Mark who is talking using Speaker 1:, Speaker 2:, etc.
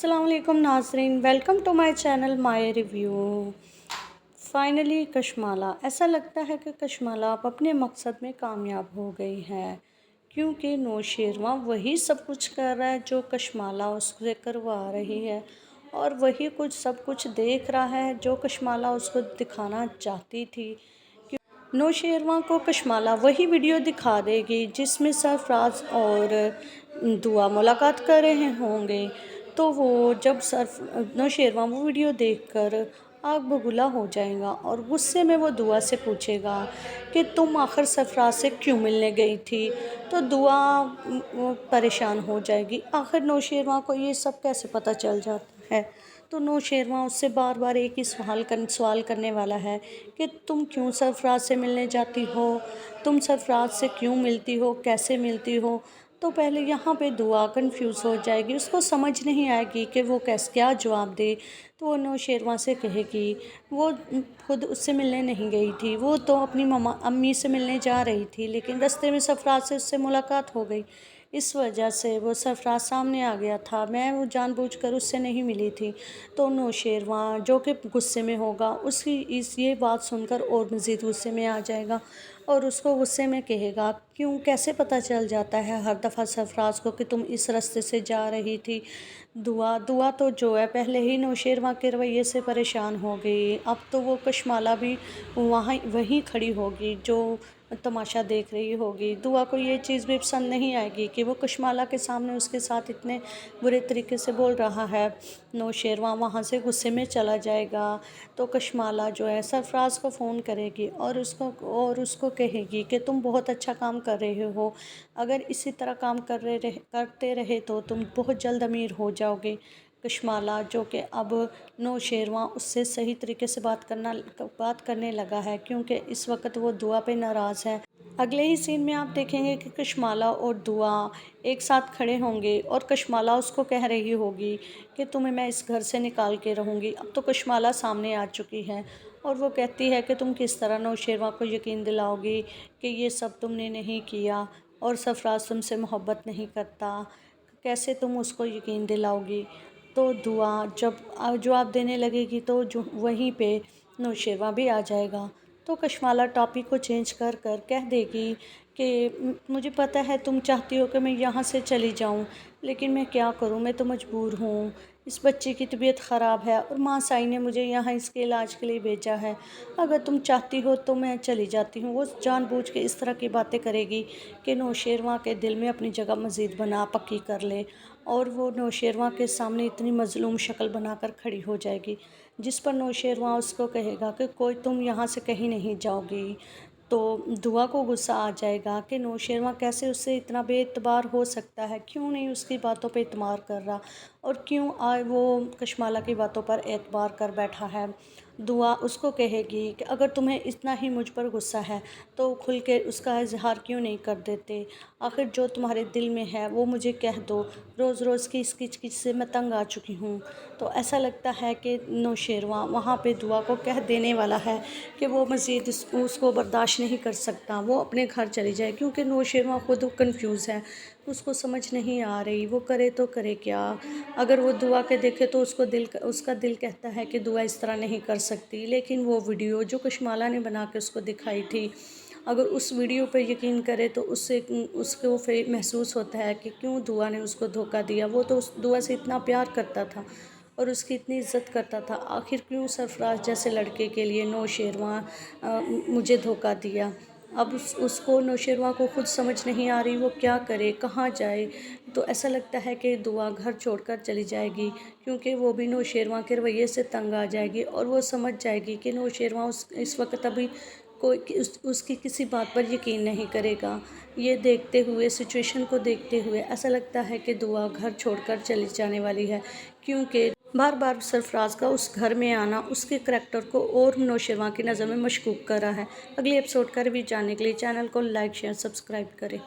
Speaker 1: अस्सलाम वालेकुम नाज़रीन, welcome to my channel my review. Finally Kashmala, ऐसा लगता है कि कशमाला अब अपने मकसद में कामयाब हो गई है, क्योंकि नौशेरवां वही सब कुछ कर रहा है जो कशमाला उससे करवा रही है, और वही कुछ सब कुछ देख रहा है जो कशमाला उसको दिखाना चाहती थी। नौशेरवां को कशमाला वही वीडियो दिखा देगी जिसमें सरफराज और दुआ मुलाकात कर रहे होंगे, तो वो जब नौशेरवां वो वीडियो देखकर आग बबूला हो जाएगा और गुस्से में वो दुआ से पूछेगा कि तुम आखिर सरफराज से क्यों मिलने गई थी। तो दुआ परेशान हो जाएगी, आखिर नौशेरवां को ये सब कैसे पता चल जाता है। तो नौशेरवां उससे बार बार एक ही सवाल करने वाला है कि तुम क्यों सरफराज से मिलने जाती हो, तुम सरफराज से क्यों मिलती हो, कैसे मिलती हो। तो पहले यहाँ पे दुआ कंफ्यूज हो जाएगी, उसको समझ नहीं आएगी कि वो क्या जवाब दे। तो वो नौशेरवां से कहेगी वो खुद उससे मिलने नहीं गई थी, वो तो अपनी अम्मी से मिलने जा रही थी, लेकिन रास्ते में सरफराज से उससे मुलाकात हो गई, इस वजह से वो सरफराज सामने आ गया था, मैं वो जानबूझकर उससे नहीं मिली थी। तो नौशेरवां जो कि गुस्से में होगा, उसकी ये बात सुनकर और मज़ीद गुस्से में आ जाएगा और उसको गुस्से में कहेगा क्यों, कैसे पता चल जाता है हर दफ़ा सरफराज को कि तुम इस रास्ते से जा रही थी। दुआ तो जो है पहले ही नौशेरवां के रवैये से परेशान हो गई, अब तो वो कशमाला भी वहीं खड़ी होगी जो तमाशा देख रही होगी। दुआ को ये चीज़ भी पसंद नहीं आएगी कि वो कशमाला के सामने उसके साथ इतने बुरे तरीके से बोल रहा है। नौशेरवां वहाँ से गुस्से में चला जाएगा, तो कशमाला जो है सरफराज को फ़ोन करेगी और उसको कहेगी कि तुम बहुत अच्छा काम कर रहे हो, अगर इसी तरह काम करते रहे तो तुम बहुत जल्द अमीर हो जाओगे। कशमाला जो कि अब नौशेरवां उससे सही तरीके से बात करने लगा है, क्योंकि इस वक्त वो दुआ पे नाराज़ है। अगले ही सीन में आप देखेंगे कि कशमाला और दुआ एक साथ खड़े होंगे और कशमाला उसको कह रही होगी कि तुम्हें मैं इस घर से निकाल के रहूँगी। अब तो कशमाला सामने आ चुकी है और वो कहती है कि तुम किस तरह नौशेरवां को यकीन दिलाओगी कि ये सब तुमने नहीं किया और सरफराज तुमसे मोहब्बत नहीं करता, कैसे तुम उसको यकीन दिलाओगी। तो दुआ जब जवाब देने लगेगी तो जो वहीं पे नौशेरवां भी आ जाएगा। तो कशमाला टॉपिक को चेंज कर कह देगी कि मुझे पता है तुम चाहती हो कि मैं यहाँ से चली जाऊँ, लेकिन मैं क्या करूँ, मैं तो मजबूर हूँ। इस बच्चे की तबीयत ख़राब है और माँ साई ने मुझे यहाँ इसके इलाज के लिए भेजा है, अगर तुम चाहती हो तो मैं चली जाती हूँ। वो जानबूझ के इस तरह की बातें करेगी कि नौशेरवां के दिल में अपनी जगह मज़ीद बना पक्की कर ले, और वो नौशेरवां के सामने इतनी मज़लूम शक्ल बनाकर खड़ी हो जाएगी, जिस पर नौशेरवां उसको कहेगा कि कोई तुम यहाँ से कहीं नहीं जाओगी। तो दुआ को गुस्सा आ जाएगा कि नौशेरवां कैसे उससे इतना बेएतबार हो सकता है, क्यों नहीं उसकी बातों पे एतबार कर रहा और क्यों वो कशमाला की बातों पर एतबार कर बैठा है। दुआ उसको कहेगी कि अगर तुम्हें इतना ही मुझ पर गुस्सा है तो खुल के उसका इजहार क्यों नहीं कर देते, आखिर जो तुम्हारे दिल में है वो मुझे कह दो, रोज़ रोज़ की इस किच किच से मैं तंग आ चुकी हूँ। तो ऐसा लगता है कि नौशेरवां वहाँ पे दुआ को कह देने वाला है कि वो मज़ीद उसको बर्दाश्त नहीं कर सकता, वो अपने घर चली जाए, क्योंकि नौशेरवां खुद कंफ्यूज है, उसको समझ नहीं आ रही वो करे तो करे क्या। अगर वो दुआ के देखे तो उसका दिल कहता है कि दुआ इस तरह नहीं कर सकती, लेकिन वो वीडियो जो कशमाला ने बना के उसको दिखाई थी, अगर उस वीडियो पर यकीन करे तो उसको फिर महसूस होता है कि क्यों दुआ ने उसको धोखा दिया। वो तो उस दुआ से इतना प्यार करता था और उसकी इतनी इज्जत करता था, आखिर क्यों सरफराज जैसे लड़के के लिए नौशेरवां मुझे धोखा दिया। अब उसको नौशेरवां को खुद समझ नहीं आ रही वो क्या करे, कहाँ जाए। तो ऐसा लगता है कि दुआ घर छोड़कर चली जाएगी, क्योंकि वो भी नौशेरवां के रवैये से तंग आ जाएगी और वो समझ जाएगी कि नौशेरवां इस वक्त अभी उसकी किसी बात पर यकीन नहीं करेगा। ये देखते हुए, सिचुएशन को देखते हुए ऐसा लगता है कि दुआ घर छोड़कर चली जाने वाली है, क्योंकि बार बार सरफराज का उस घर में आना उसके करैक्टर को और नौशेरवां की नज़र में मशकूक कर रहा है। अगले एपिसोड का रिव्यू जानने के लिए चैनल को लाइक शेयर सब्सक्राइब करें।